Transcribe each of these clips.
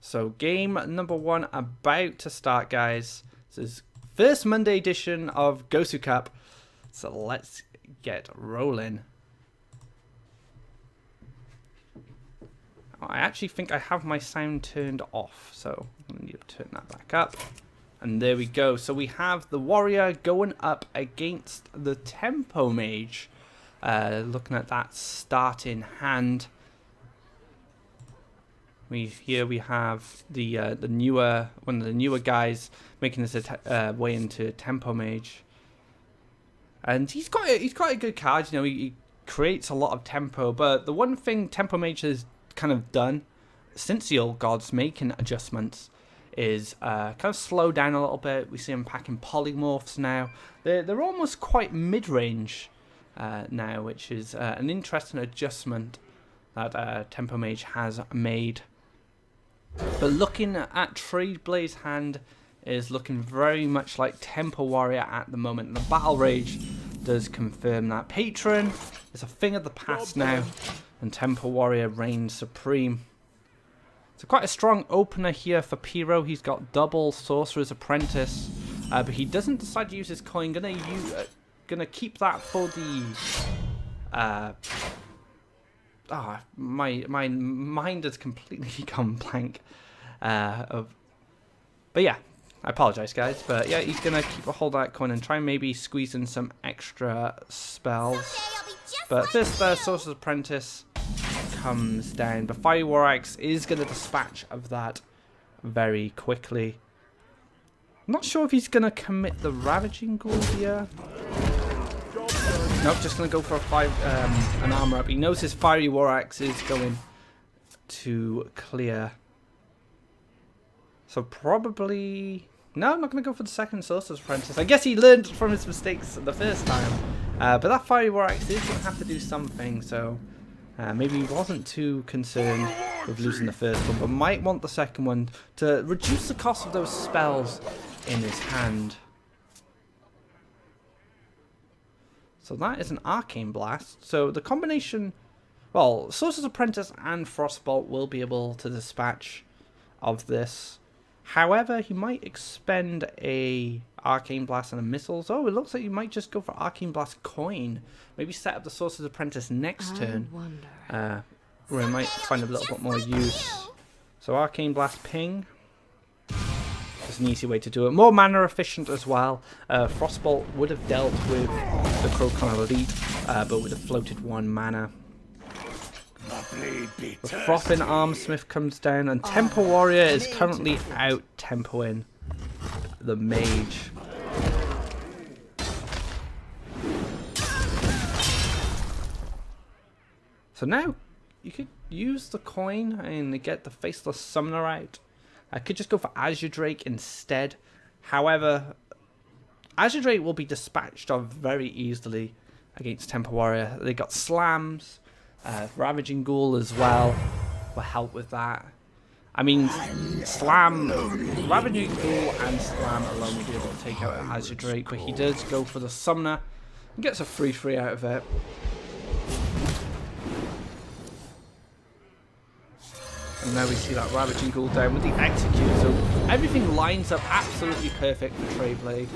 So game number 1 about to start, guys. This is first Monday edition of GosuCup. So let's get rolling. I actually think I have my sound turned off, so I need to turn that back up. And there we go. So we have the warrior going up against the tempo mage. Looking at that starting hand. Here we have the newer one of the newer guys making his way into tempo mage, and he's got a good card. You know, he creates a lot of tempo. But the one thing tempo mage has kind of done since the old gods making adjustments is kind of slow down a little bit. We see him packing polymorphs now. They're almost quite mid-range now, which is an interesting adjustment that tempo mage has made. But looking at Tradeblade hand is looking very much like Tempo Warrior at the moment. The Battle Rage does confirm that. Patron is a thing of the past now, and Tempo Warrior reigns supreme. So quite a strong opener here for p1rr0. He's got double Sorcerer's Apprentice, but he doesn't decide to use his coin. Gonna keep that for the. My mind has completely gone blank. But yeah, I apologize, guys. But yeah, he's gonna keep a hold of that coin and try and maybe squeeze in some extra spells. But first, Sorcerer's Apprentice comes down. But Fiery War Axe is gonna dispatch of that very quickly. I'm not sure if he's gonna commit the Ravaging Ghoul here. Nope, just going to go for an armor up. He knows his Fiery War Axe is going to clear. So probably... No, I'm not going to go for the second Sorcerer's Apprentice. I guess he learned from his mistakes the first time. But that Fiery War Axe is going to have to do something. So maybe he wasn't too concerned with losing the first one, but might want the second one to reduce the cost of those spells in his hand. So that is an Arcane Blast. So the combination, well, Sorcerer's Apprentice and Frostbolt will be able to dispatch of this. However, he might expend a Arcane Blast and a Missiles. Oh, it looks like he might just go for Arcane Blast coin. Maybe set up the Sorcerer's Apprentice next turn. Where he might find a little bit more use. So Arcane Blast ping. It's an easy way to do it. More mana efficient as well. Frostbolt would have dealt with the Crocon Elite, but would have floated 1 mana. The Frothing Armsmith comes down, and Tempo Warrior is currently out tempoing the mage. So now you could use the coin and get the Faceless Summoner out. I could just go for Azure Drake instead. However, Azure Drake will be dispatched of very easily against Tempo Warrior. They got slams, Ravaging Ghoul as well will help with that. I mean, Ravaging Ghoul and Slam alone will be able to take out Azure Drake, but he does go for the Summoner and gets a 3/3 out of it. And now we see that Ravaging Ghoul down with the Execute. So everything lines up absolutely perfect for Tradeblade.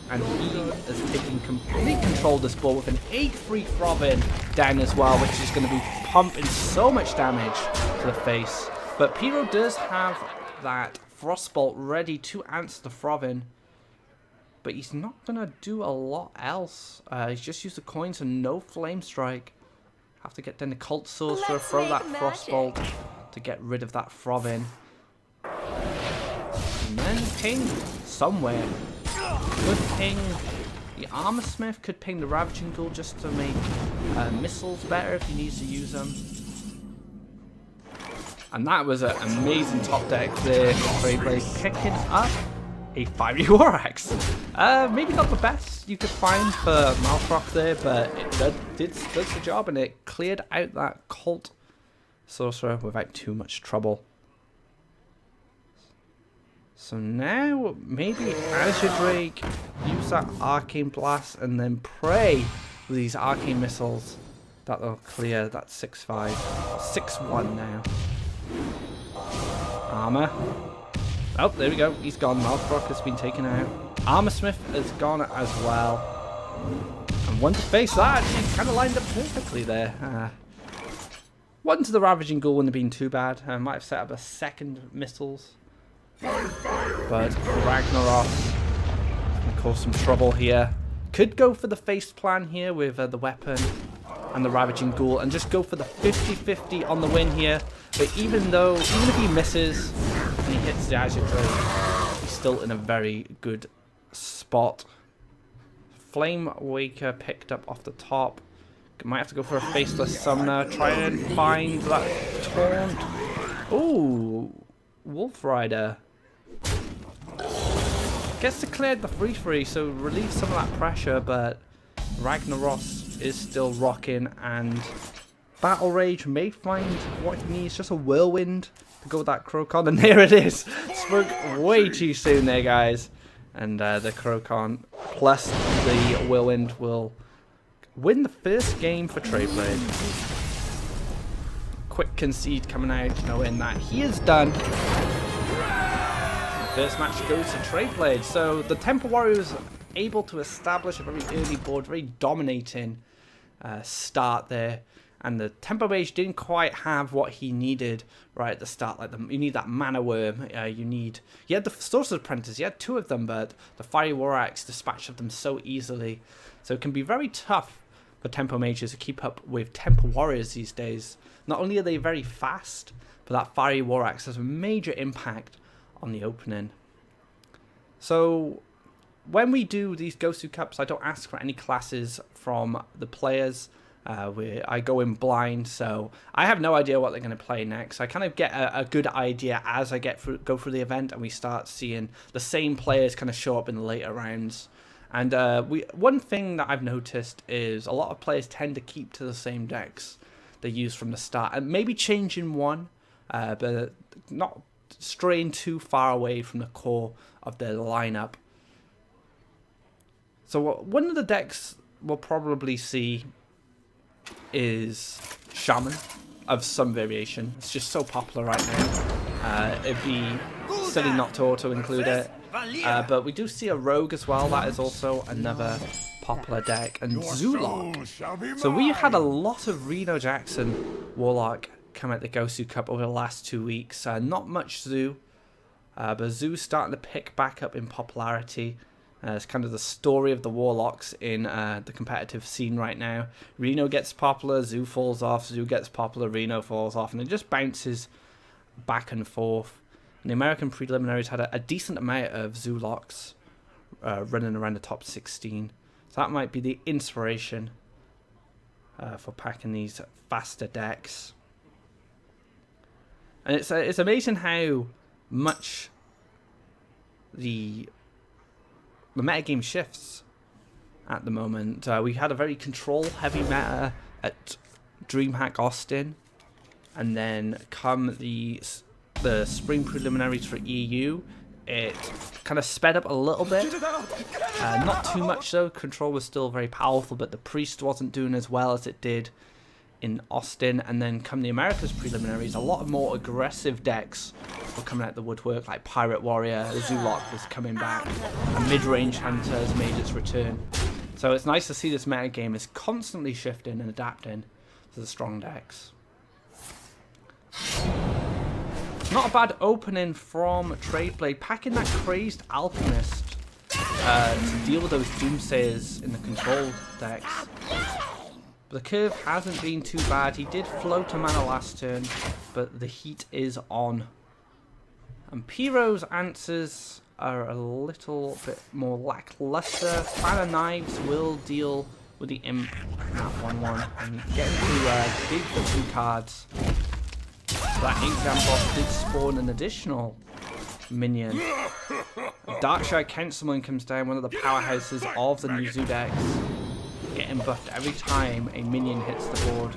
And he is taking complete control of this board with an 8-3 Throbbing down as well, which is going to be pumping so much damage to the face. But p1rr0 does have that Frostbolt ready to answer the Throbbing. But he's not going to do a lot else. He's just used the coins and no Flame Strike. Have to get down the Cult Sorcerer, throw that Frostbolt to get rid of that Throbbing. And then ping somewhere. Could ping the Armorsmith, could ping the Ravaging Ghoul just to make missiles better if he needs to use them. And that was an amazing top deck there for Tradeblade, picking up a Fiery War Axe. Maybe not the best you could find for Malfrock there, but it does the job, and it cleared out that Cult Sorcerer without too much trouble. So now, maybe Azure Drake, use that Arcane Blast, and then pray with these Arcane Missiles that they'll clear that 6-5. 6-1 now. Armor. Oh, there we go. He's gone. Malfrock has been taken out. Armorsmith has gone as well. And one to face that. He kind of lined up perfectly there. One to the Ravaging Ghoul wouldn't have been too bad. Might have set up a second missiles. But Ragnaros can cause some trouble here. Could go for the face plan here with the weapon and the Ravaging Ghoul and just go for the 50-50 on the win here. But even if he misses and he hits the Azure Drake, he's still in a very good spot. Flame Waker picked up off the top. Might have to go for a faceless summoner. Try and find that taunt. Ooh, Wolf Rider. Gets declared the free, so relieves some of that pressure, but Ragnaros is still rocking, and Battle Rage may find what he needs, just a whirlwind to go with that Crocon, and there it is. Spoke way too soon there, guys. And the Crocon plus the whirlwind will win the first game for Tradeblade. Quick concede coming out, knowing that he is done. First match goes to Tradeblade. So the Temple Warriors able to establish a very early board, very dominating start there. And the Tempo Mage didn't quite have what he needed right at the start. Like you need that Mana Worm. You had the Sorcerer's Apprentice. You had two of them, but the Fiery War Axe dispatched them so easily. So it can be very tough for Tempo Mages to keep up with Temple Warriors these days. Not only are they very fast, but that Fiery War Axe has a major impact on the opening. So when we do these GosuCups, I don't ask for any classes from the players. I go in blind, so I have no idea what they're going to play next. I kind of get a good idea as I go through the event, and we start seeing the same players kind of show up in the later rounds. And one thing that I've noticed is a lot of players tend to keep to the same decks they use from the start, and maybe changing one, but not straying too far away from the core of their lineup. So one of the decks we'll probably see is Shaman of some variation. It's just so popular right now. It'd be silly not to auto include it. But we do see a Rogue as well. That is also another popular deck. And Zoolock. So we had a lot of Reno Jackson Warlock come at the GosuCup over the last 2 weeks. Not much Zoo, but Zoo's starting to pick back up in popularity. It's kind of the story of the Warlocks in the competitive scene right now. Reno gets popular, Zoo falls off, Zoo gets popular, Reno falls off, and it just bounces back and forth. And the American preliminaries had a decent amount of Zoolocks running around the top 16. So that might be the inspiration for packing these faster decks. And it's amazing how much the metagame shifts at the moment. We had a very control-heavy meta at DreamHack Austin, and then come the spring preliminaries for EU, it kind of sped up a little bit. Not too much though. Control was still very powerful, but the Priest wasn't doing as well as it did in Austin. And then come the Americas preliminaries, a lot of more aggressive decks were coming out the woodwork, like Pirate Warrior, Zoolock was coming back, and Mid-Range Hunter has made its return. So it's nice to see this metagame is constantly shifting and adapting to the strong decks. Not a bad opening from Tradeblade, packing that Crazed Alchemist to deal with those Doomsayers in the control decks. But the curve hasn't been too bad. He did float a mana last turn, but the heat is on. And p1rr0's answers are a little bit more lackluster. Fan of Knives will deal with the Imp in that 1-1 and get to dig the 2 cards. So that Exam boss did spawn an additional minion. Darkshire Councilman comes down, one of the powerhouses of the new Zoo decks, getting buffed every time a minion hits the board.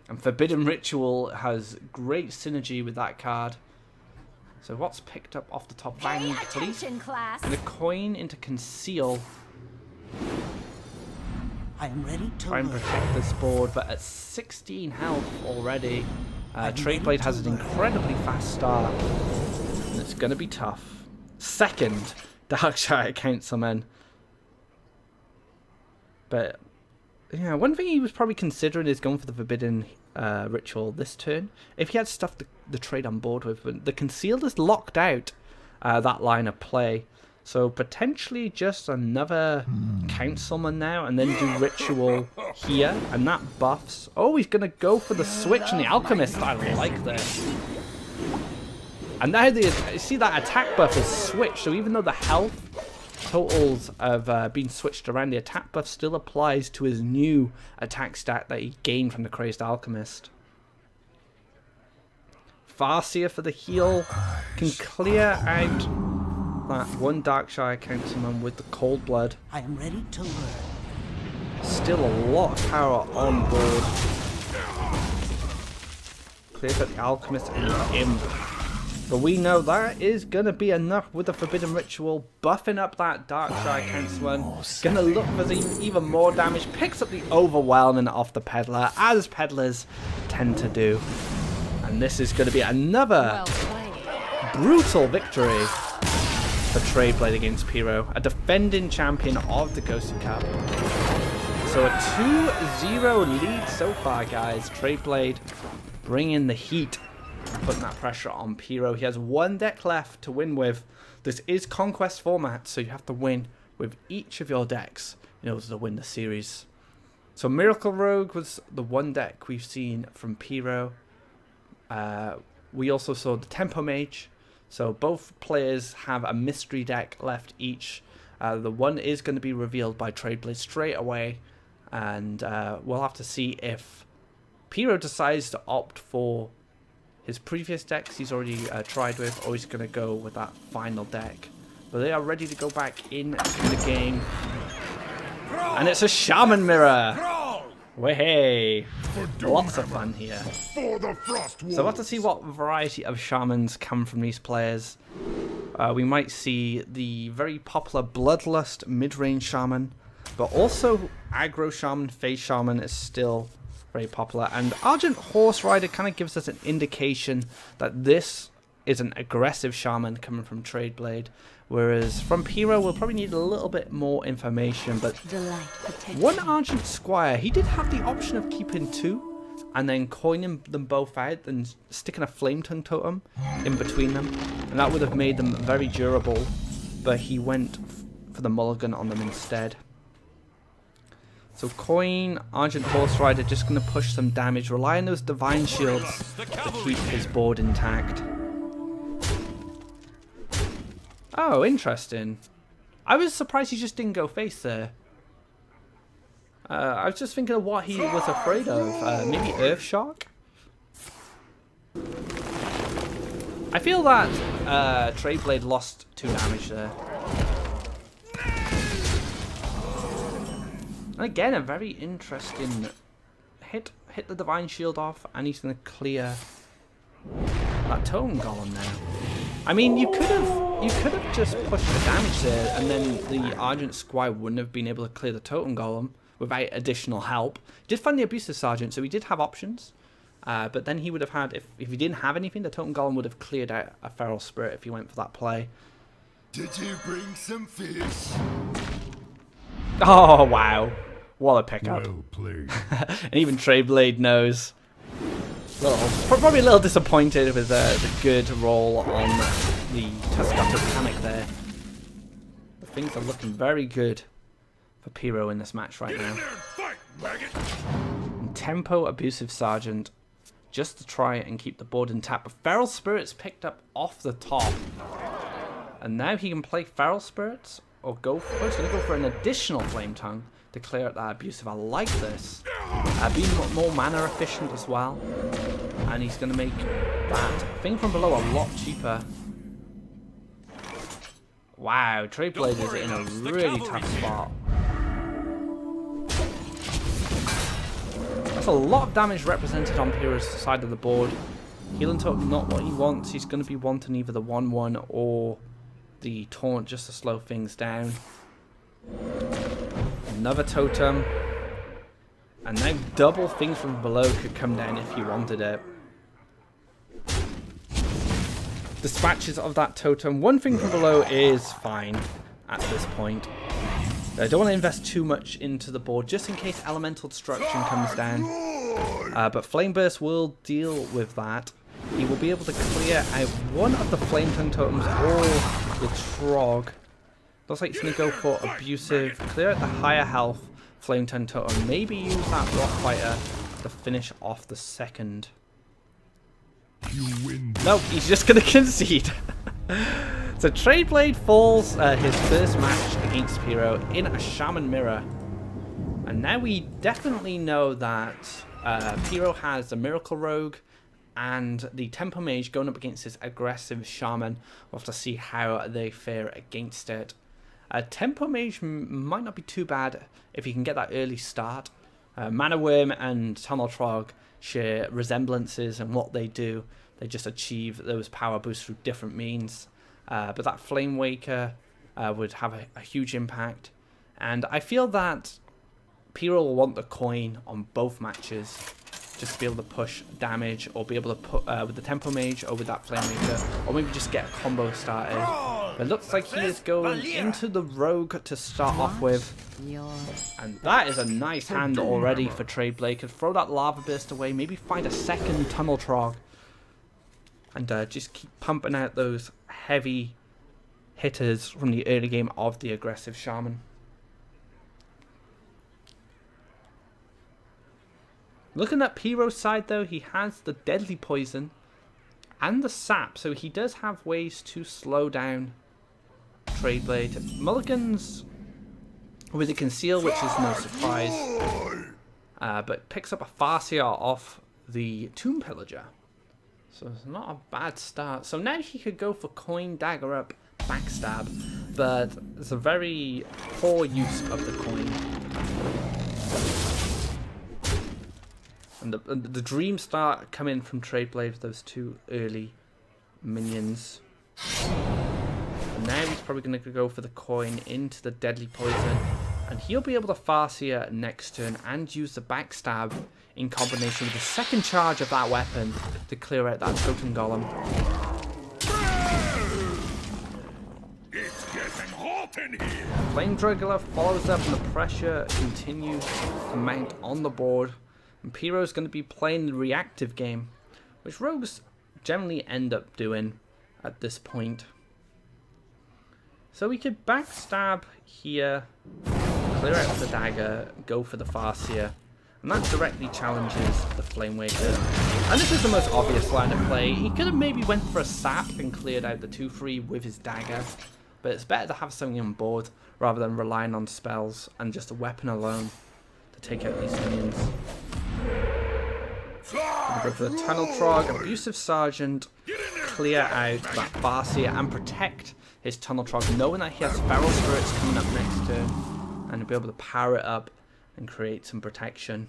And Forbidden Ritual has great synergy with that card. So what's picked up off the top? Bang, please. And a coin into Conceal. I am ready to try and protect this board, but at 16 health already, Tradeblade has an incredibly fast start, and it's going to be tough. Second Darkshire Councilman. But, yeah, one thing he was probably considering is going for the Forbidden Ritual this turn. If he had stuff the trade on board with, but the Concealed is locked out that line of play. So potentially just another Councilman now, and then do Ritual here, and that buffs. Oh, he's going to go for the switch on the Alchemist. I like this. And now you see that attack buff is switched, so even though the health totals have been switched around, the attack buff still applies to his new attack stat that he gained from the Crazed Alchemist. Farseer for the heal can clear out that one Darkshire Councilman with the Cold Blood. I am ready to learn. Still a lot of power on board. Clear for the Alchemist and the Imp. But we know that is going to be enough with the Forbidden Ritual, buffing up that Darkshire Councilman. Going to look for even more damage. Picks up the Overwhelming off the Peddler, as Peddlers tend to do. And this is going to be another brutal victory for Tradeblade against p1rr0, a defending champion of the GosuCup. So a 2-0 lead so far, guys. Tradeblade bringing the heat, putting that pressure on p1rr0. He has one deck left to win with. This is Conquest format, so you have to win with each of your decks in order to win the series. So Miracle Rogue was the one deck we've seen from p1rr0. We also saw the Tempo Mage. So both players have a mystery deck left each. The one is going to be revealed by Tradeblade straight away. And we'll have to see if p1rr0 decides to opt for his previous decks he's already tried with, or he's going to go with that final deck. But they are ready to go back into the game. And it's a Shaman Mirror! Way, lots of fun here. So we'll have to see what variety of Shamans come from these players. We might see the very popular Bloodlust mid-range Shaman, but also Aggro Shaman, Phase Shaman is still very popular. And Argent Horse Rider kind of gives us an indication that this is an aggressive Shaman coming from Tradeblade. Whereas from p1rr0, we'll probably need a little bit more information. But one Argent Squire, he did have the option of keeping two and then coining them both out and sticking a Flame Tongue Totem in between them. And that would have made them very durable. But he went for the mulligan on them instead. So coin, Argent Horse Rider, just going to push some damage. Rely on those Divine Shields to keep his board intact. Oh, interesting. I was surprised he just didn't go face there. I was just thinking of what he was afraid of. Maybe Earth Shark? I feel that Tradeblade lost 2 damage there. And again, a very interesting hit the Divine Shield off, and he's going to clear that Totem Golem now. I mean, you could have just pushed the damage there, and then the Argent Squire wouldn't have been able to clear the Totem Golem without additional help. He did find the Abusive Sergeant, so he did have options. But then he would have had, if he didn't have anything, the Totem Golem would have cleared out a Feral Spirit if he went for that play. Did you bring some fish? Oh, wow. What a pickup. Well played. And even Tradeblade knows. Probably a little disappointed with the good roll on the Tuscato Panic there. But things are looking very good for p1rr0 in this match right now. And Tempo Abusive Sergeant, just to try and keep the board intact. But Feral Spirits picked up off the top. And now he can play Feral Spirits or go for, he's going to go for an additional Flame Tongue to clear out that Abusive. I like this. Being more mana efficient as well. And he's going to make that thing from below a lot cheaper. Wow, Tradeblade is in a really tough spot. That's a lot of damage represented on p1rr0's side of the board. Healing Totem, not what he wants. He's going to be wanting either the 1-1 or the Taunt just to slow things down. Another Totem. And now double things from below could come down if you wanted it. dispatches of that totem. One thing from below is fine at this point. I don't want to invest too much into the board just in case elemental destruction comes down. But Flame Burst will deal with that. He will be able to clear out one of the Flame Tongue totems or the Trog. Looks like he's going to go for Abusive, clear out the higher health Flame Tongue totem, maybe use that Rock Fighter to finish off the second. No, he's just going to concede. So Tradeblade falls his first match against p1rr0 in a Shaman Mirror. And now we definitely know that p1rr0 has a Miracle Rogue and the Tempo Mage going up against his aggressive Shaman. We'll have to see how they fare against it. Tempo Mage might not be too bad if he can get that early start. Mana Worm and Tunnel Trog share resemblances in what they do. They just achieve those power boosts through different means. But that Flame Waker would have a huge impact. And I feel that p1rr0 will want the coin on both matches. Just to be able to push damage or be able to put with the Tempo Mage or with that Flame Waker. Or maybe just get a combo started. But it looks like he is going into the Rogue to start off with. And that is a nice hand already for Tradeblade. Could throw that Lava Burst away. Maybe find a second Tunnel Trog. And just keep pumping out those heavy hitters from the early game of the aggressive Shaman. Looking at p1rr0's side though, he has the Deadly Poison and the Sap, so he does have ways to slow down Tradeblade. Mulligans with a Conceal, which is no surprise, but picks up a Farseer off the Tomb Pillager. So it's not a bad start. So now he could go for Coin, Dagger Up, Backstab, but it's a very poor use of the coin. And the Dream start coming from Tradeblade with those two early minions. And now he's probably going to go for the coin into the Deadly Poison. And he'll be able to Farseer next turn and use the Backstab in combination with the second charge of that weapon to clear out that Totem Golem. It's getting hot in here. Flame Juggler follows up and the pressure continues to mount on the board. And p1rr0 is going to be playing the reactive game, which rogues generally end up doing at this point. So we could Backstab here, clear out the dagger, go for the Farseer. And that directly challenges the Flame Waker. And this is the most obvious line of play. He could have maybe went for a Sap and cleared out the 2-3 with his dagger. But it's better to have something on board rather than relying on spells and just a weapon alone to take out these minions. Go for the Tunnel Trog, Abusive Sergeant, clear out that Farseer and protect his Tunnel Trog, knowing that he has Feral Spirits coming up next turn. And he'll be able to power it up and create some protection.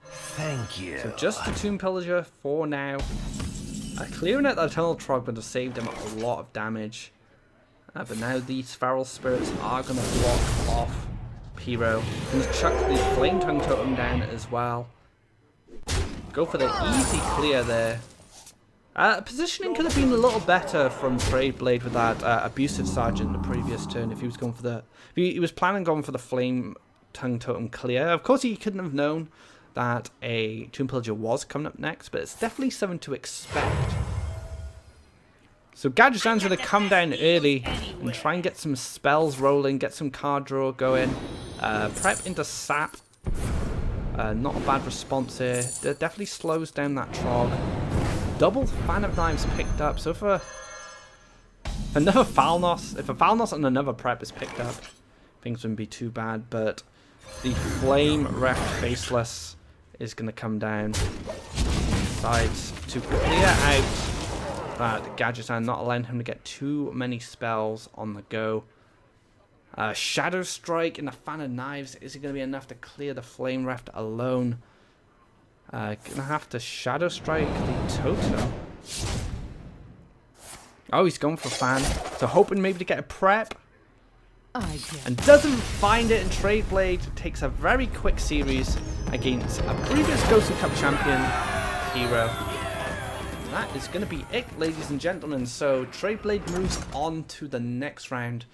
Thank you. So just the Tomb Pillager for now. Clearing out that Tunnel Trog would have saved him a lot of damage. But now these Feral Spirits are going to block off p1rr0. Going to chuck the Flame Tongue Totem down as well. Go for the easy clear there. Positioning could have been a little better from Tradeblade with that Abusive Sergeant the previous turn if he was going for the... He was planning on going for the Flame Tongue Totem clear. Of course he couldn't have known that a Tomb Pillager was coming up next, but it's definitely something to expect. So Gadgetzan's going to come down early and try and get some spells rolling, get some card draw going. Prep into Sap. Not a bad response here. That definitely slows down that Trog. Double Fan of Knives picked up. So for another Falnos, if a Falnos and another Prep is picked up, things wouldn't be too bad. But the Flame Ref Faceless is going to come down. Decides to clear out that Gadgetzan, not allowing him to get too many spells on the go. Shadow Strike and the Fan of Knives. Is it going to be enough to clear the Flame Reft alone? Gonna have to Shadow Strike the Totem. Oh, he's going for Fan. So hoping maybe to get a Prep. And doesn't find it, and Tradeblade takes a very quick series against a previous GosuCup champion, p1rr0. that is going to be it, ladies and gentlemen. So Tradeblade moves on to the next round.